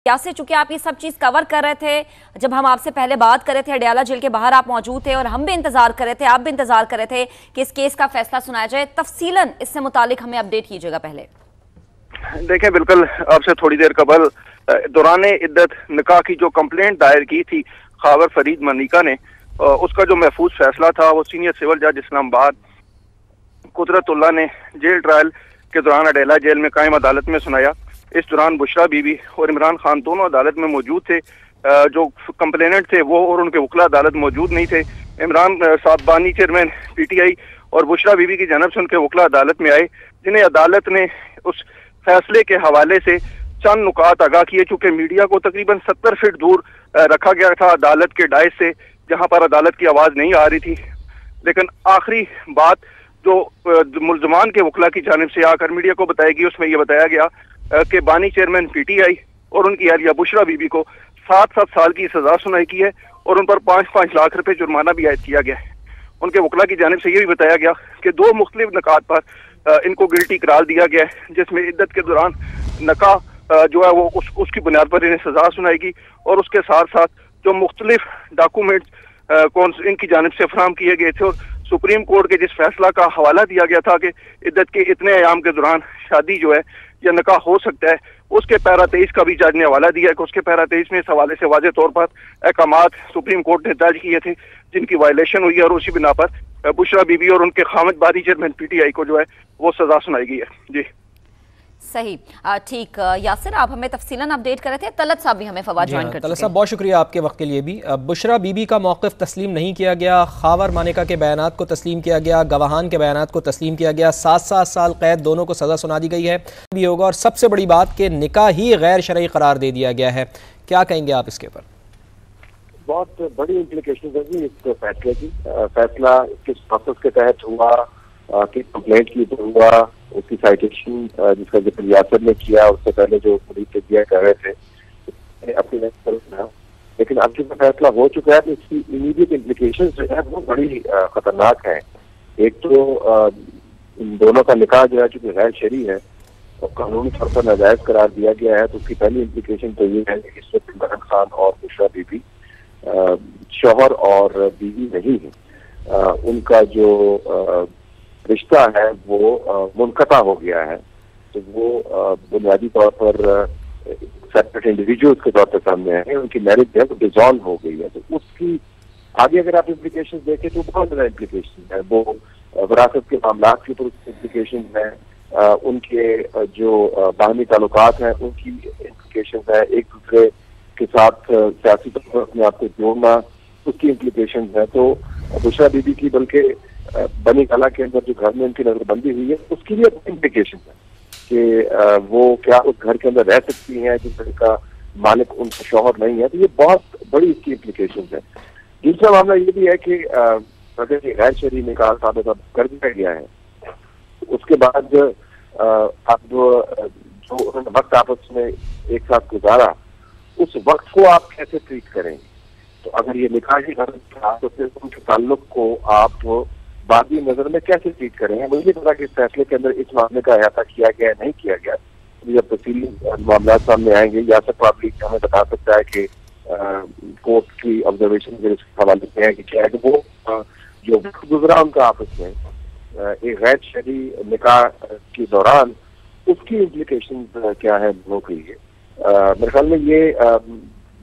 यासिर, चूंकि आप ये सब चीज़ कवर कर रहे थे, जब हम आपसे पहले बात कर रहे थे अडयाला जेल के बाहर आप मौजूद थे और हम भी इंतजार कर रहे थे, आप भी इंतजार कर रहे थे कि इस केस का फैसला सुनाया जाए। तफसीलन इससे मुतालिक हमें अपडेट कीजिएगा। पहले देखें, बिल्कुल आपसे थोड़ी देर कबल दौरान इद्दत निकाह की जो कंप्लेंट दायर की थी खावर फरीद मनिका ने, उसका जो महफूज फैसला था वो सीनियर सिविल जज इस्लामाबाद कुदरतुल्लाह ने जेल ट्रायल के दौरान अडयाला जेल में कायम अदालत में सुनाया। इस दौरान बुशरा बीबी और इमरान खान दोनों अदालत में मौजूद थे। जो कंप्लेनेंट थे वो और उनके वकला अदालत मौजूद नहीं थे। इमरान साहब बानी चेयरमैन PTI और बुशरा बीबी की जानब से उनके वकला अदालत में आए, जिन्हें अदालत ने उस फैसले के हवाले से चंद नुकात आगाह किए। चूंकि मीडिया को तकरीबन 70 फीट दूर रखा गया था अदालत के डायस से, जहां पर अदालत की आवाज नहीं आ रही थी, लेकिन आखिरी बात जो मुल्जमान के वकला की जानिब से आकर मीडिया को बताई गई, उसमें यह बताया गया कि बानी चेयरमैन PTI और उनकी अहलिया बुशरा बीबी को 7-7 साल की सजा सुनाई की है और उन पर 5-5 लाख रुपए जुर्माना भी आयद किया गया है। उनके वकला की जानिब से यह भी बताया गया कि 2 मुख्तलिफ नकात पर इनको गिल्टी करार दिया गया है, जिसमें इद्दत के दौरान नकाह जो है वो उसकी बुनियाद पर इन्हें सजा सुनाएगी और उसके साथ साथ जो मुख्तलिफ डॉक्यूमेंट्स इनकी जानिब से फराहम किए गए थे और सुप्रीम कोर्ट के जिस फैसला का हवाला दिया गया था कि इद्दत के इतने अयाम के दौरान शादी जो है या निकाह हो सकता है, उसके पैरा 23 का भी जज ने हवाला दिया है कि उसके पैरा 23 में इस हवाले से वाज़ेह तौर पर अहकामात सुप्रीम कोर्ट ने दर्ज किए थे जिनकी वायलेशन हुई है और उसी बिना पर बुशरा बीबी और उनके खामद बानी चेयरमैन PTI को जो है वो सजा सुनाई गई है। जी सही, ठीक। यासिर, आप हमें तफसीलन अपडेट कर रहे थे। तलत साहब भी हमें फवाद ज्वाइन कर चुके हैं। तलत साहब, बहुत शुक्रिया आपके वक्त के लिए भी। बुशरा बीबी का मौक़िफ़ तस्लीम नहीं किया गया, खावर मानिका के बयानात को तस्लीम किया गया, गवाहान के बयानात को तस्लीम किया गया, 7-7 साल कैद दोनों को सज़ा सुना दी गई है भी होगा। और सबसे बड़ी बात कि निकाह ही गैर शरई करार दे दिया गया है। क्या कहेंगे आप इसके ऊपर? बहुत बड़ी इम्प्लीकेशन है इस फैसले की। फैसला किस प्रोसेस के तहत हुआ, किस कंप्लेंट की हुआ, उसकी साइटेशन जिसका जिक्र यासिर ने किया, उससे पहले जो पुलिस से दिया कर रहे थे अपनी लेकिन अब जो फैसला हो चुका है तो इसकी इमीडिएट इम्प्लीकेशन जो है वो बड़ी खतरनाक है। एक तो इन दोनों का निकाह जो है चूंकि गैर शरई है और कानूनी तौर पर नाजायज करार दिया गया है, तो उसकी पहली इम्प्लीकेशन तो ये है कि इस वक्त इमरान खान और बुशरा बीबी शौहर और बीवी नहीं है। उनका जो रिश्ता है वो मुनक़ता हो गया है, तो वो बुनियादी तौर पर सेपरेट इंडिविजुअल्स के तौर पर सामने आए हैं। उनकी मैरिज है वो डिसॉल्व हो गई है। तो उसकी आगे अगर आप इम्प्लीकेशन देखें तो बहुत ज़्यादा इम्प्लीकेशन है। वो विरासत के मामला के ऊपर इम्प्लीकेशन है, उनके जो बाहमी ताल्लुकात हैं उनकी इम्प्लीकेशन है, एक दूसरे के साथ सियासी तौर पर अपने आप को जोड़ना, उसकी इम्प्लीकेशन है। तो बुशरा बीबी की बल्कि बनी कला के अंदर जो घर में उनकी नजरबंदी हुई है उसकी भी इम्प्लीकेशन है कि वो क्या उस घर के अंदर रह सकती हैं जिस घर का मालिक उनका शौहर नहीं है। तो ये बहुत बड़ी इसकी इम्प्लीकेशन है। दूसरा मामला ये भी है कि अगर ये गैर शरई निकाह साबित कर दिया गया है, उसके बाद अब जो उन्होंने वक्त आपस में एक साथ गुजारा, उस वक्त को आप कैसे ट्रीट करेंगे? तो अगर ये निकाह ही गलत था तो फिर उनके ताल्लुक को आप बाकी नजर में कैसे ट्रीट करेंगे? मुझे नहीं पता कि इस फैसले के अंदर इस मामले का अहाता किया गया नहीं किया गया। जब तफसीली मामला सामने आएंगे या सब पब्लिक हमें बता सकता है कि कोर्ट की ऑब्जर्वेशन इसके हवाले से है कि क्या है कि वो जो वक्त गुजरा उनका आपस में एक गैर शरई निकाह के दौरान उसकी इम्प्लीकेशन क्या है लोगों के लिए। मेरे ख्याल में ये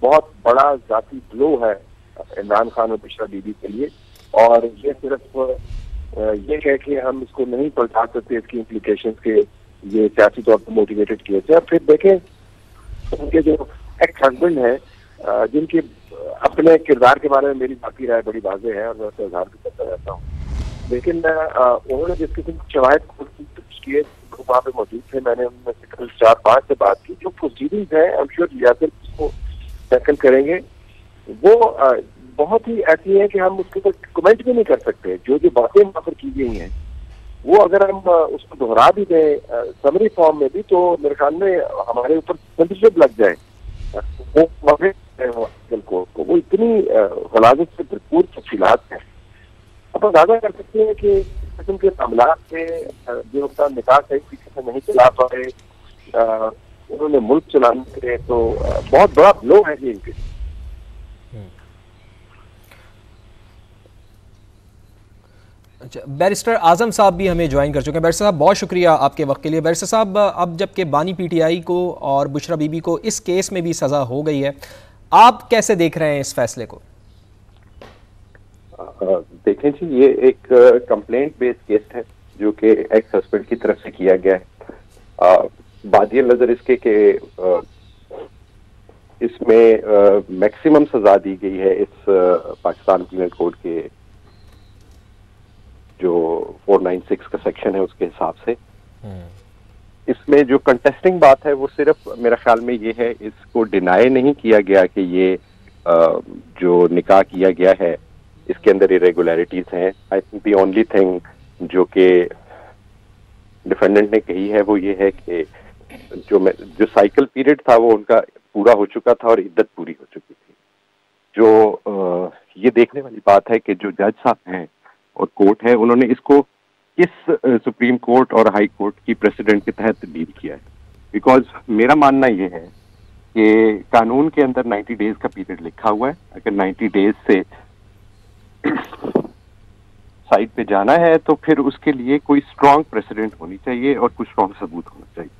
बहुत बड़ा जाती ब्लो है इमरान खान और बुशरा बीबी के लिए, और ये सिर्फ ये कह के हम इसको नहीं पलटा सकते इसकी इम्प्लीकेशन के ये सियासी तौर पर मोटिवेटेड किए थे। फिर देखें उनके जो एक्स हस्बैंड है जिनके अपने किरदार के बारे में मेरी बाकी राय बड़ी वाज़ेह है और मैं उसका इज़हार भी करता रहता हूँ, लेकिन उन्होंने जिस किस्म की शवाहिद किए वहाँ पे मौजूद थे, मैंने उनमें से कल 4-5 से बात की। जो प्रोसीडिंग्स हैं आई एम श्योर यासिर उसको टैकल करेंगे, वो बहुत ही ऐसी है कि हम उसके ऊपर कमेंट भी नहीं कर सकते। जो जो बातें वहाँ पर की गई हैं वो अगर हम उसको दोहरा भी दें समरी फॉर्म में भी, तो मेरे ख्याल में हमारे ऊपर सेंसरशिप लग जाए। वो इतनी गलाजत से भरपूर तफसीलात हैं, आप अंदाजा कर सकते हैं कि किस्म के मामला से जो निकाह सही तरीके से नहीं चला पाए, انہوں نے ملک چلانے کے، تو بہت بڑا بلو ہے یہ ان کے. اچھا، بیرسٹر اعظم صاحب بھی ہمیں جوائن کر چکے ہیں. بیرسٹر صاحب بہت شکریہ آپ کے وقت کے لیے. بیرسٹر صاحب، اب جب کہ بانی پی ٹی آئی کو اور بشرا بی بی کو اس کیس میں بھی سزا ہو گئی ہے، آپ کیسے دیکھ رہے ہیں اس فیصلے کو؟ دیکھیں جی، یہ ایک کمپلینٹ بیس کیس ہے جو کہ ایکس ہسبینڈ کی طرف سے کیا گیا ہے. بادی نظر اس کے کہ اس میں میکسیمم سزا دی گئی ہے اس پاکستان پینل کوڈ کے جو 496 کا سیکشن ہے اس کے حساب سے. اس میں جو کنٹیسٹنگ بات ہے وہ صرف میرا خیال میں یہ ہے، اس کو ڈینائی نہیں کیا گیا کہ یہ جو نکاح کیا گیا ہے اس کے اندر irregularities ہیں. I think the only thing جو کہ ڈیفینڈنٹ نے کہی ہے وہ یہ ہے کہ جو سائیکل پیریڈ تھا وہ ان کا پورا ہو چکا تھا اور عدت پوری ہو چکی تھی. جو یہ دیکھنے والی بات ہے کہ جو جج صاحب ہیں اور کورٹ ہے، انہوں نے اس کو کس سپریم کورٹ اور ہائی کورٹ کی پریسیڈنٹ کے تحت ڈیل کیا ہے. بیکاز میرا ماننا یہ ہے کہ قانون کے اندر 90 ڈیز کا پیریڈ لکھا ہوا ہے. اگر 90 ڈیز سے سائٹ پہ جانا ہے تو پھر اس کے لیے کوئی اسٹرانگ پریسیڈنٹ ہونی چاہیے اور کوئی اسٹرانگ ثبوت ہونا چاہیے.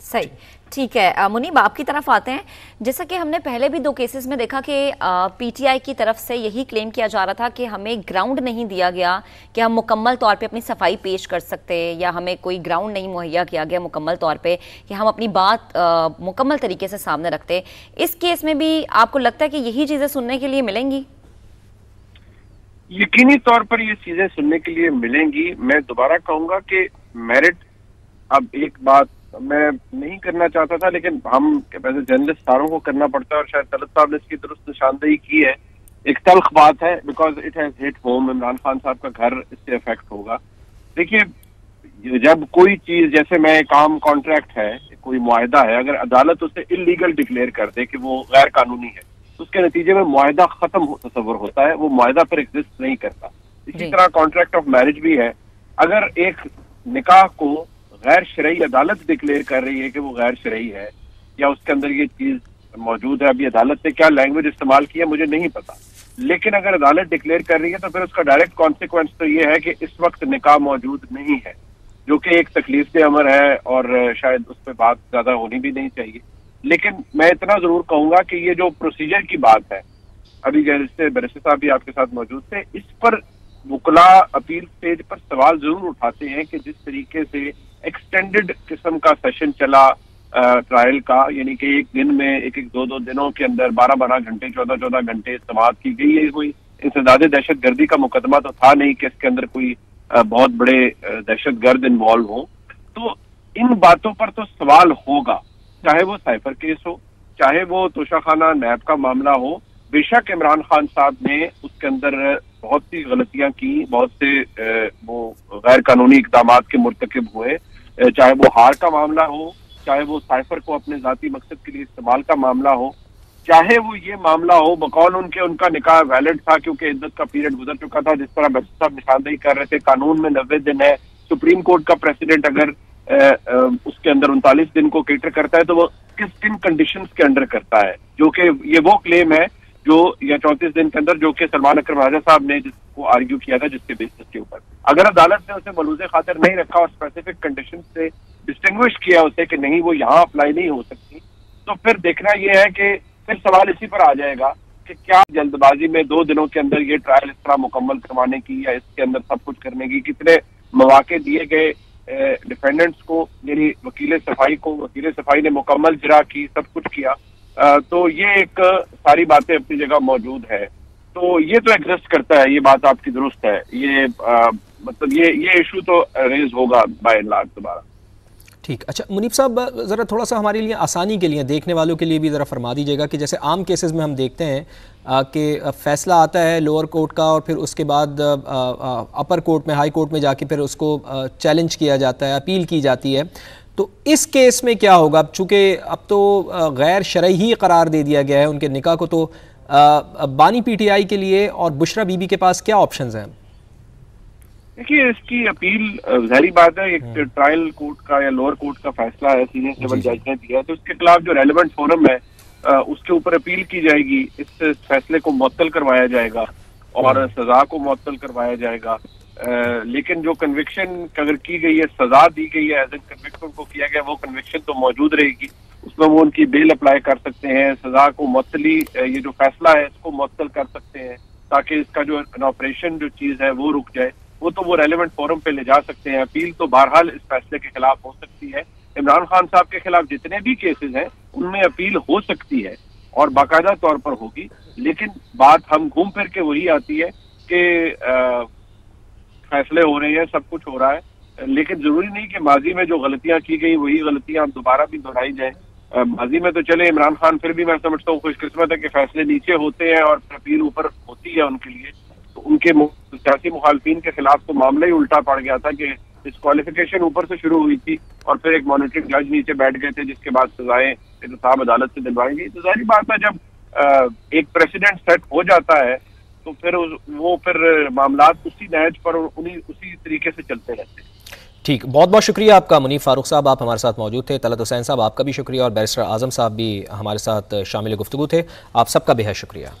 صحیح، ٹھیک ہے. منیب، آپ کی طرف آتے ہیں. جیسا کہ ہم نے پہلے بھی 2 کیسز میں دیکھا کہ پی ٹی آئی کی طرف سے یہی کلیم کیا جا رہا تھا کہ ہمیں گراؤنڈ نہیں دیا گیا کہ ہم مکمل طور پہ اپنی صفائی پیش کر سکتے، یا ہمیں کوئی گراؤنڈ نہیں مہیا کیا گیا مکمل طور پہ کہ ہم اپنی بات مکمل طریقے سے سامنے رکھتے. اس کیس میں بھی آپ کو لگتا ہے کہ یہی چیزیں سننے کے لیے ملیں گی؟ یقینی طور پر یہ چیزیں سننے کے لیے ملیں گی. میں دوبارہ کہوں گا کہ میرٹ، اب ایک بات میں نہیں کرنا چاہتا تھا لیکن ہم ویسے جرنلسٹ ساروں کو کرنا پڑتا ہے، اور شاید طلعت صاحب نے اس کی درست نشاندہی کی ہے. ایک تلخ بات ہے because it has hit home. Imran Khan صاحب کا گھر اس سے افیکٹ ہوگا. دیکھیے، جب کوئی چیز جیسے میں کام کانٹریکٹ ہے، کوئی معاہدہ ہے، اگر عدالت اسے انلیگل ڈکلیئر کر دے کہ وہ غیر قانونی ہے تو اس کے نتیجے میں معاہدہ ختم تصور ہوتا ہے، وہ معاہدہ پھر ایگزسٹ نہیں کرتا. اسی طرح کانٹریکٹ آف میرج بھی ہے. اگر ایک نکاح کو غیر شرعی عدالت ڈکلیئر کر رہی ہے کہ وہ غیر شرعی ہے یا اس کے اندر یہ چیز موجود ہے، ابھی عدالت نے کیا لینگویج استعمال کی ہے مجھے نہیں پتا، لیکن اگر عدالت ڈکلیئر کر رہی ہے تو پھر اس کا ڈائریکٹ کانسیکوینس تو یہ ہے کہ اس وقت نکاح موجود نہیں ہے، جو کہ ایک تکلیف دہ امر ہے اور شاید اس پہ بات زیادہ ہونی بھی نہیں چاہیے. لیکن میں اتنا ضرور کہوں گا کہ یہ جو پروسیجر کی بات ہے، ابھی جیسے بیرسٹر صاحب بھی آپ کے ساتھ موجود تھے، اس پر وکلاء اپیل سٹیج پر سوال ضرور اٹھاتے ہیں کہ جس طریقے سے ایکسٹینڈڈ قسم کا سیشن چلا ٹرائل کا، یعنی کہ ایک دن میں ایک 2 دنوں کے اندر 12 گھنٹے 14 گھنٹے سماعت کی گئی ہے. کوئی انسداد دہشت گردی کا مقدمہ تو تھا نہیں کہ اس کے اندر کوئی بہت بڑے دہشت گرد انوالو ہوں. تو ان باتوں پر تو سوال ہوگا، چاہے وہ سائفر کیس ہو، چاہے وہ توشہ خانہ نیب کا معاملہ ہو. بے شک عمران خان صاحب نے اس کے اندر بہت سی غلطیاں کی، بہت سے وہ غیر قانونی اقدامات کے مرتکب ہوئے، چاہے وہ ہار کا معاملہ ہو، چاہے وہ سائفر کو اپنے ذاتی مقصد کے لیے استعمال کا معاملہ ہو، چاہے وہ یہ معاملہ ہو بقول ان کا نکاح ویلڈ تھا کیونکہ عدت کا پیریڈ گزر چکا تھا. جس طرح بیرسٹر صاحب نشاندہی کر رہے تھے، قانون میں 90 دن ہے. سپریم کورٹ کا پریسیڈنٹ اگر اس کے اندر 39 دن کو کیٹر کرتا ہے تو وہ کن کنڈیشنز کے انڈر کرتا ہے، جو کہ یہ وہ کلیم ہے جو یا 34 دن کے اندر جو کہ سلمان اکرم راجہ صاحب نے جس کو آرگیو کیا تھا، جس کے بیسس کے اوپر اگر عدالت نے اسے ملوث خاطر نہیں رکھا اور اسپیسیفک کنڈیشن سے ڈسٹنگوش کیا اسے کہ نہیں وہ یہاں اپلائی نہیں ہو سکتی، تو پھر دیکھنا یہ ہے کہ پھر سوال اسی پر آ جائے گا کہ کیا جلد بازی میں 2 دنوں کے اندر یہ ٹرائل اس طرح مکمل کروانے کی یا اس کے اندر سب کچھ کرنے کی کتنے مواقع دیے گئے ڈیفینڈنٹس کو، یعنی وکیل صفائی کو. وکیل صفائی نے مکمل اجرا کی، سب کچھ کیا. تو یہ ایک ساری باتیں اپنی جگہ موجود ہے. تو یہ تو ایگزسٹ کرتا ہے، یہ بات آپ کی درست ہے. یہ مطلب یہ ایشو تو ریز ہوگا بائی اینڈ لارج دوبارہ. ٹھیک. اچھا منیب صاحب، ذرا تھوڑا سا ہمارے لیے آسانی کے لیے دیکھنے والوں کے لیے بھی ذرا فرما دیجیے گا کہ جیسے عام کیسز میں ہم دیکھتے ہیں کہ فیصلہ آتا ہے لوور کورٹ کا اور پھر اس کے بعد اپر کورٹ میں، ہائی کورٹ میں جا کے پھر اس کو چیلنج کیا جاتا ہے، اپیل کی جاتی ہے. تو اس کیس میں کیا ہوگا؟ اب چونکہ اب تو غیر شرعی ہی قرار دے دیا گیا ہے ان کے نکاح کو، تو بانی پی ٹی آئی کے لیے اور بشرا بی بی کے پاس کیا آپشنز ہیں؟ देखिए इसकी अपील ज़ाहिर बात है, एक ट्रायल कोर्ट का या लोअर कोर्ट का फैसला है, सीनियर सिविल जज ने दिया है, तो उसके खिलाफ जो रेलेवेंट फोरम है उसके ऊपर अपील की जाएगी, इस फैसले को मुअत्तल करवाया जाएगा और सजा को मुअत्तल करवाया जाएगा। लेकिन जो कन्विक्शन अगर की गई है, सजा दी गई है, एज एन कन्विक्ट उनको किया गया, वो कन्विक्शन तो मौजूद रहेगी, उसमें वो उनकी बेल अप्लाई कर सकते हैं, सजा को मुअत्तली, ये जो फैसला है इसको मुअत्तल कर सकते हैं ताकि इसका जो ऑपरेशन जो चीज है वो रुक जाए, वो तो वो रेलेवेंट फोरम पे ले जा सकते हैं। अपील तो बहरहाल इस फैसले के खिलाफ हो सकती है। इमरान खान साहब के खिलाफ जितने भी केसेस हैं उनमें अपील हो सकती है और बाकायदा तौर पर होगी, लेकिन बात हम घूम फिर के वही आती है कि फैसले हो रहे हैं, सब कुछ हो रहा है, लेकिन जरूरी नहीं कि माजी में जो गलतियां की गई वही गलतियां दोबारा भी दोहराई जाए। माजी में तो चले इमरान खान फिर भी मैं समझता हूँ खुशकिस्मत है कि फैसले नीचे होते हैं और अपील ऊपर होती है उनके लिए। तो उनके सियासी मुखालफिन के खिलाफ तो मामला ही उल्टा पड़ गया था कि डिस्क्वालिफिकेशन ऊपर से शुरू हुई थी और फिर एक मॉनिटरिंग जज नीचे बैठ गए थे, जिसके बाद सजाएं इंतखाब अदालत से दिलवाई गई। तो जाहिर बात है जब एक प्रेसिडेंट सेट हो जाता है तो फिर वो मामलात उसी नहज पर उसी तरीके से चलते रहते हैं। ठीक, बहुत बहुत शुक्रिया आपका मुनीफ फारूक साहब, आप हमारे साथ मौजूद थे। तलत हुसैन साहब आपका भी शुक्रिया और बैरिस्टर आजम साहब भी हमारे साथ शामिल गुफ्तगू थे, आप सबका बेहद शुक्रिया।